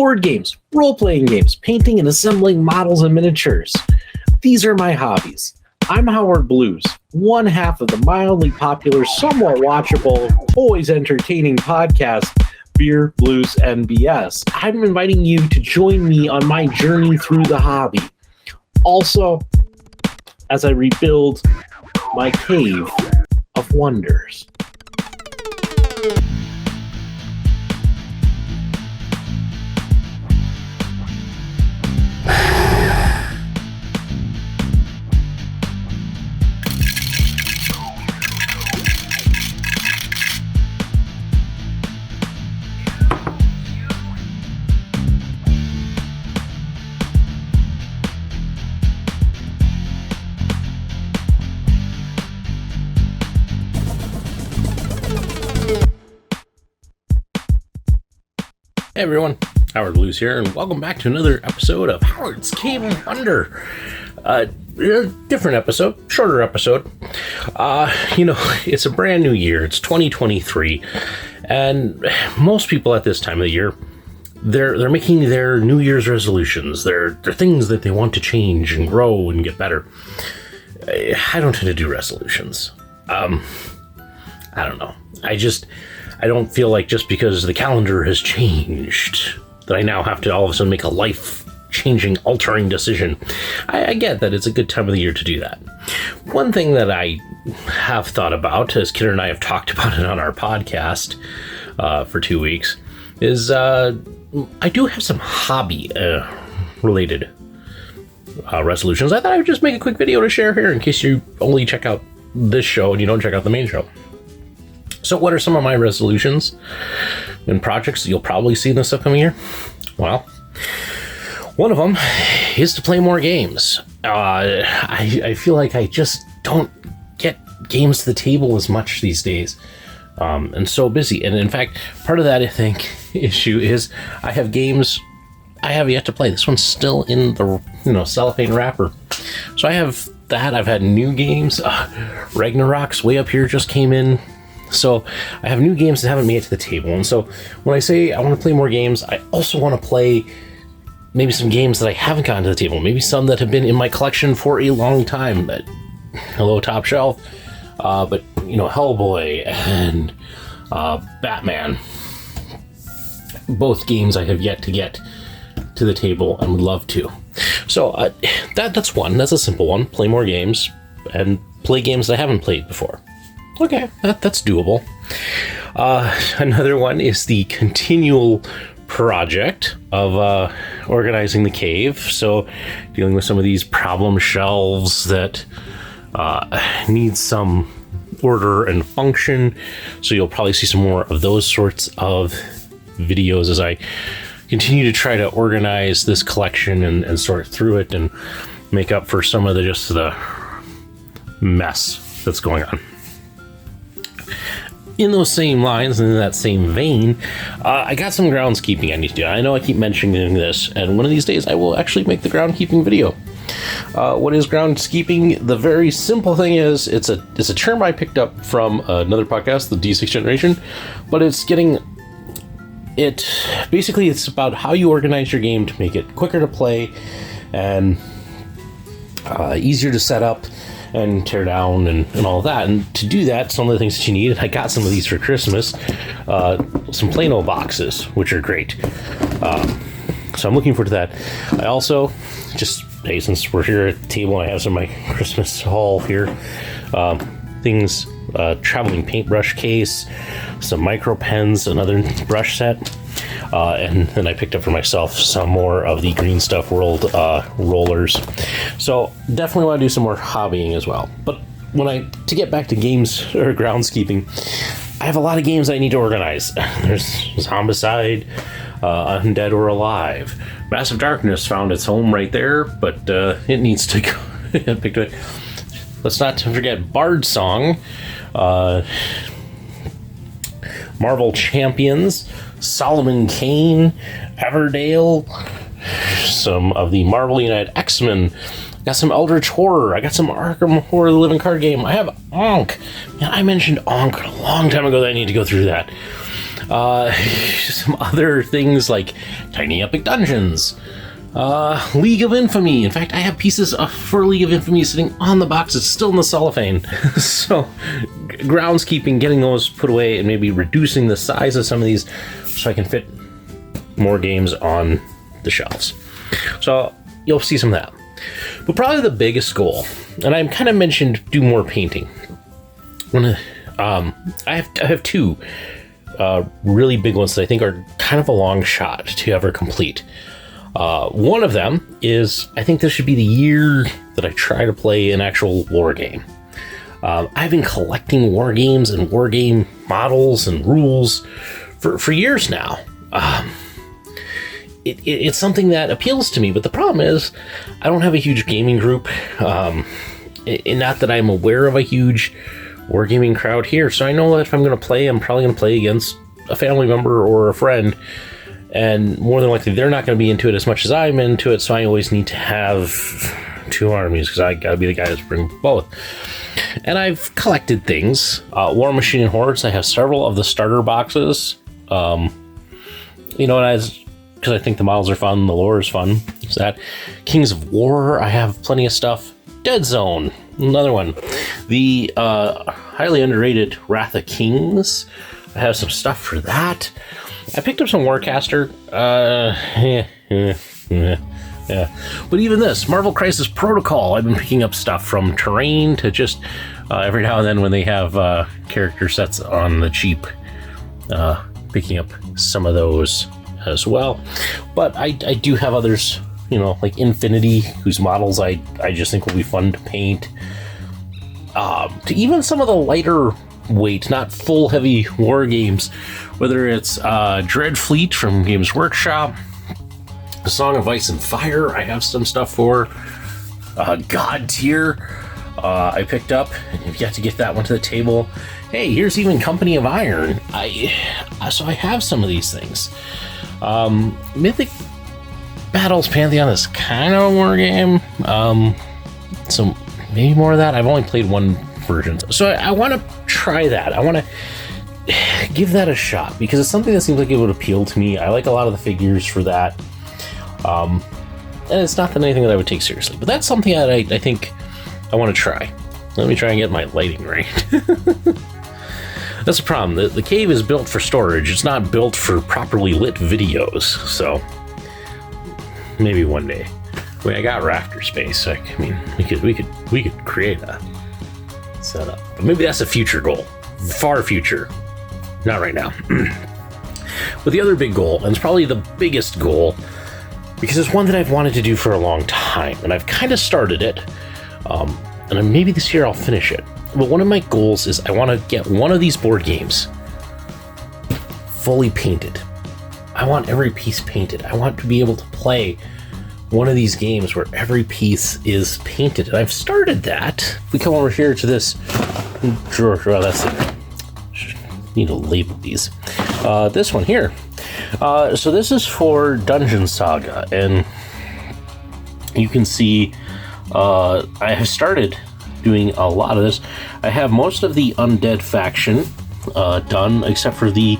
board games, role-playing games, painting and assembling models and miniatures. These are my hobbies. I'm Howard Blues, one half of the mildly popular, somewhat watchable, always entertaining podcast, Beer, Blues, and BS. I'm inviting you to join me on my journey through the hobby. Also, as I rebuild my cave of wonders. Hey everyone, Howard Blues here, and welcome back to another episode of Howard's Cave of Wonder. Different episode, shorter episode. It's a brand new year. It's 2023, and most people at this time of the year, they're making their New Year's resolutions. They're things that they want to change and grow and get better. I don't tend to do resolutions. I don't know. I don't feel like just because the calendar has changed that I now have to all of a sudden make a life-changing, altering decision. I get that it's a good time of the year to do that. One thing that I have thought about, as Kidder and I have talked about it on our podcast for 2 weeks, is I do have some hobby-related resolutions. I thought I would just make a quick video to share here in case you only check out this show and you don't check out the main show. So what are some of my resolutions and projects that you'll probably see in this upcoming year? Well, one of them is to play more games. I feel like I just don't get games to the table as much these days. And so busy. And in fact, part of that, I think, issue is I have games I have yet to play. This one's still in the cellophane wrapper. So I have that. I've had new games. Ragnarok's way up here just came in. So I have new games that haven't made it to the table. And so when I say I want to play more games, I also want to play maybe some games that I haven't gotten to the table. Maybe some that have been in my collection for a long time. Hello, Top Shelf. But Hellboy and Batman. Both games I have yet to get to the table and would love to. So that's one. That's a simple one. Play more games and play games that I haven't played before. Okay, that's doable. Another one is the continual project of organizing the cave. So dealing with some of these problem shelves that need some order and function. So you'll probably see some more of those sorts of videos as I continue to try to organize this collection and sort through it and make up for some of the mess that's going on. In those same lines and in that same vein, I got some groundskeeping I need to do. I know I keep mentioning this, and one of these days I will actually make the groundkeeping video. What is groundskeeping? The very simple thing is it's a term I picked up from another podcast, the D6 Generation, but it's about how you organize your game to make it quicker to play and easier to set up and tear down and all of that. And to do that, some of the things that you need, I got some of these for Christmas, some Plano boxes, which are great. So I'm looking forward to that. I also, since we're here at the table, I have some of my Christmas haul here. Things, traveling paintbrush case, some micro pens, another brush set. And then I picked up for myself some more of the Green Stuff World rollers. So definitely want to do some more hobbying as well. But to get back to games or groundskeeping, I have a lot of games I need to organize. There's Zombicide, Undead or Alive. Massive Darkness found its home right there, but it needs to go. Picked it. Let's not forget Bard Song, Marvel Champions, Solomon Kane, Everdale, some of the Marvel United X-Men. I got some Eldritch Horror. I got some Arkham Horror, the Living Card Game. I have Ankh. Man, I mentioned Ankh a long time ago that I need to go through that. Some other things like Tiny Epic Dungeons, League of Infamy. In fact, I have pieces for League of Infamy sitting on the box. It's still in the cellophane. So groundskeeping, getting those put away and maybe reducing the size of some of these so I can fit more games on the shelves. So you'll see some of that. But probably the biggest goal, and I kind of mentioned do more painting. I have two really big ones that I think are kind of a long shot to ever complete. One of them is, I think this should be the year that I try to play an actual war game. I've been collecting war games and war game models and rules for years now. It's something that appeals to me, but the problem is I don't have a huge gaming group. And not that I'm aware of a huge wargaming crowd here, so I know that if I'm going to play, I'm probably going to play against a family member or a friend, and more than likely they're not going to be into it as much as I'm into it, so I always need to have two armies, because I got to be the guy that's bring both. And I've collected things. War Machine and Hordes, I have several of the starter boxes. Because I think the models are fun, the lore is fun. Is that Kings of War? I have plenty of stuff. Dead Zone, another one. The highly underrated Wrath of Kings, I have some stuff for that. I picked up some Warcaster. Yeah. But even this, Marvel Crisis Protocol, I've been picking up stuff from Terrain to just every now and then when they have character sets on the cheap, picking up some of those as well. But I do have others, like Infinity, whose models I just think will be fun to paint. To even some of the lighter weight, not full heavy war games, whether it's Dreadfleet from Games Workshop, Song of Ice and Fire, I have some stuff for. God Tier, I picked up, and you've got to get that one to the table. Hey, here's even Company of Iron. So I have some of these things. Mythic Battles Pantheon is kind of a war game. So maybe more of that. I've only played one version. So I want to try that. I want to give that a shot because it's something that seems like it would appeal to me. I like a lot of the figures for that. And it's not anything that I would take seriously, but that's something that I think I want to try. Let me try and get my lighting right. That's the problem. The cave is built for storage. It's not built for properly lit videos. So maybe one day. I mean, I got rafter space. We could create a setup. But maybe that's a future goal. Far future. Not right now. But the other big goal, and it's probably the biggest goal, because it's one that I've wanted to do for a long time, and I've kind of started it. And maybe this year I'll finish it. But one of my goals is I want to get one of these board games fully painted. I want every piece painted. I want to be able to play one of these games where every piece is painted. And I've started that. If we come over here to this drawer, that's it. Need to label these. This one here. So this is for Dungeon Saga, and you can see I have started doing a lot of this. I have most of the undead faction done, except for the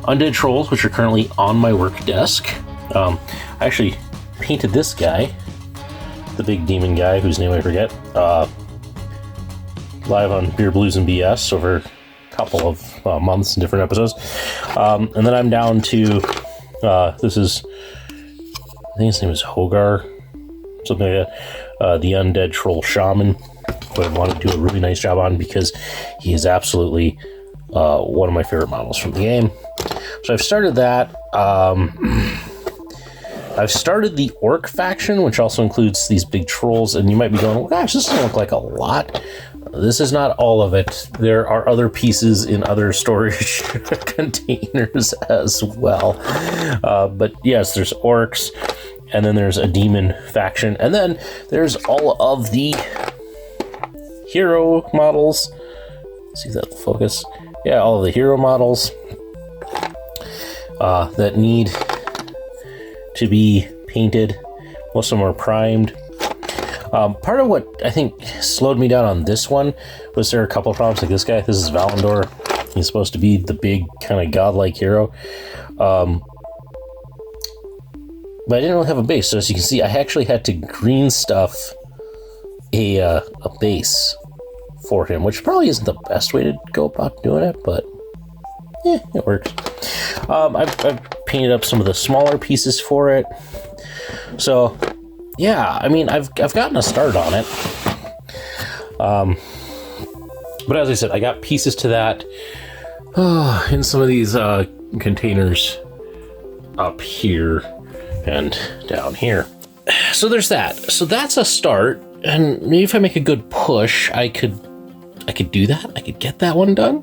undead trolls, which are currently on my work desk. I actually painted this guy, the big demon guy, whose name I forget, live on Beer, Blues, and BS over a couple of months in different episodes. And then I'm down to, I think his name is Hogar, something like that, the undead troll shaman, who I want to do a really nice job on because he is absolutely one of my favorite models from the game. So I've started that. I've started the orc faction, which also includes these big trolls, and you might be going, well, gosh, this doesn't look like a lot. This is not all of it. There are other pieces in other storage containers as well. But yes, there's orcs, and then there's a demon faction, and then there's all of the hero models. See if that'll focus. Yeah, all of the hero models that need to be painted. Most of them are primed. Part of what I think slowed me down on this one was there are a couple of problems like this guy. This is Valandor. He's supposed to be the big kind of godlike hero. But I didn't really have a base. So as you can see, I actually had to green stuff a base for him, which probably isn't the best way to go about doing it, but yeah, it works. I've painted up some of the smaller pieces for it. So yeah, I mean, I've gotten a start on it. But as I said, I got pieces to that in some of these containers up here and down here. So there's that. So that's a start, and maybe if I make a good push, I could do that. I could get that one done.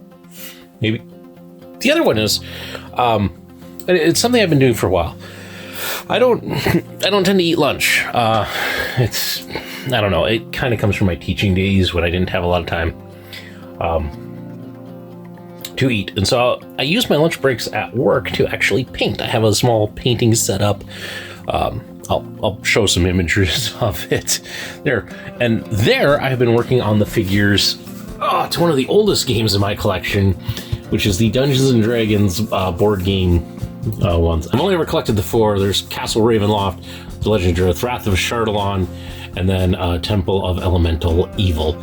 Maybe. The other one is, it's something I've been doing for a while. I don't tend to eat lunch. I don't know. It kind of comes from my teaching days when I didn't have a lot of time to eat. And so I use my lunch breaks at work to actually paint. I have a small painting set up. I'll show some images of it there. And there I've been working on the figures. It's one of the oldest games in my collection, which is the Dungeons and Dragons board game ones. I've only ever collected the 4. There's Castle Ravenloft, The Legend of Druth, Wrath of Chardalon, and then Temple of Elemental Evil.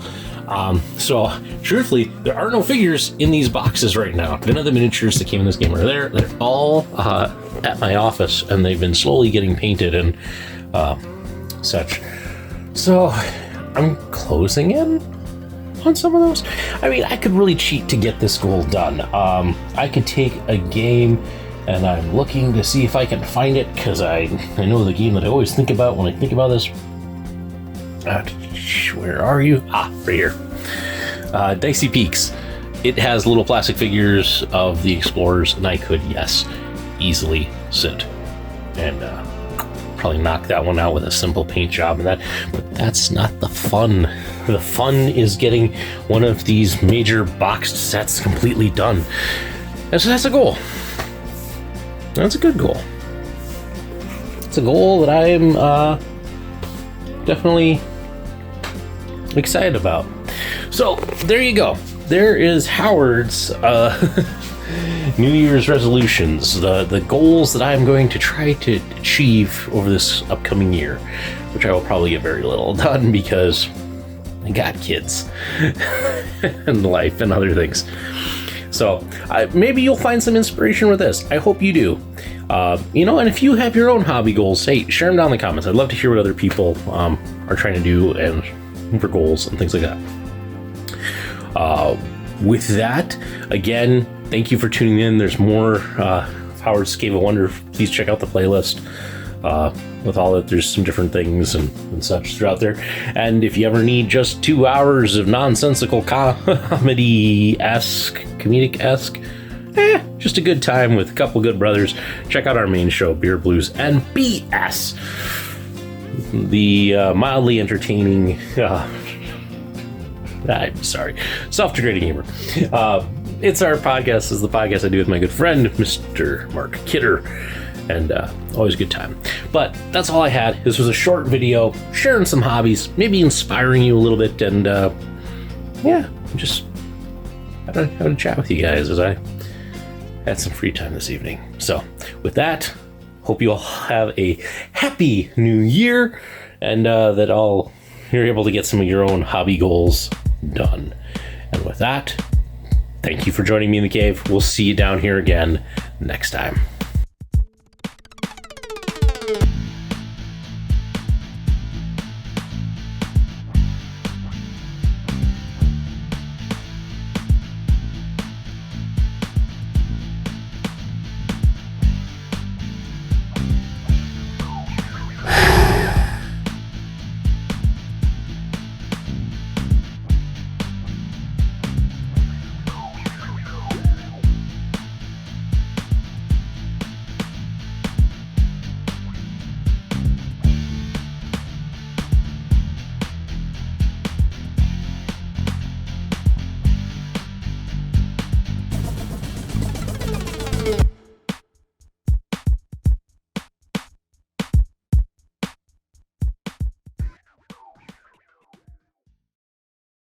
So truthfully, there are no figures in these boxes right now. None of the miniatures that came in this game are there. They're all at my office, and they've been slowly getting painted and such. So I'm closing in on some of those. I mean, I could really cheat to get this goal done. I could take a game, and I'm looking to see if I can find it, because I know the game that I always think about when I think about this. Where are you? Right here. Dicey Peaks. It has little plastic figures of the explorers, and I could, yes, easily sit and probably knock that one out with a simple paint job and that. But that's not the fun. The fun is getting one of these major boxed sets completely done. And so that's a goal. That's a good goal. It's a goal that I am definitely excited about. So there you go. There is Howard's New Year's resolutions, the goals that I'm going to try to achieve over this upcoming year, which I will probably get very little done because I got kids and life and other things. So maybe you'll find some inspiration with this. I hope you do. And if you have your own hobby goals, hey, share them down in the comments. I'd love to hear what other people are trying to do and for goals and things like that. With that, again, thank you for tuning in. There's more Howard's Cave of Wonder. Please check out the playlist. With all that, there's some different things and such throughout there. And if you ever need just 2 hours of nonsensical comedy-esque, just a good time with a couple good brothers, check out our main show, Beer, Blues, and BS. The mildly entertaining, I'm sorry, self-degrading humor. It's our podcast. It's the podcast I do with my good friend, Mr. Mark Kidder. And always a good time. But that's all I had. This was a short video, sharing some hobbies, maybe inspiring you a little bit, and just having a chat with you guys as I had some free time this evening. So with that, hope you all have a happy new year, and that you're able to get some of your own hobby goals done. And with that, thank you for joining me in the cave. We'll see you down here again next time.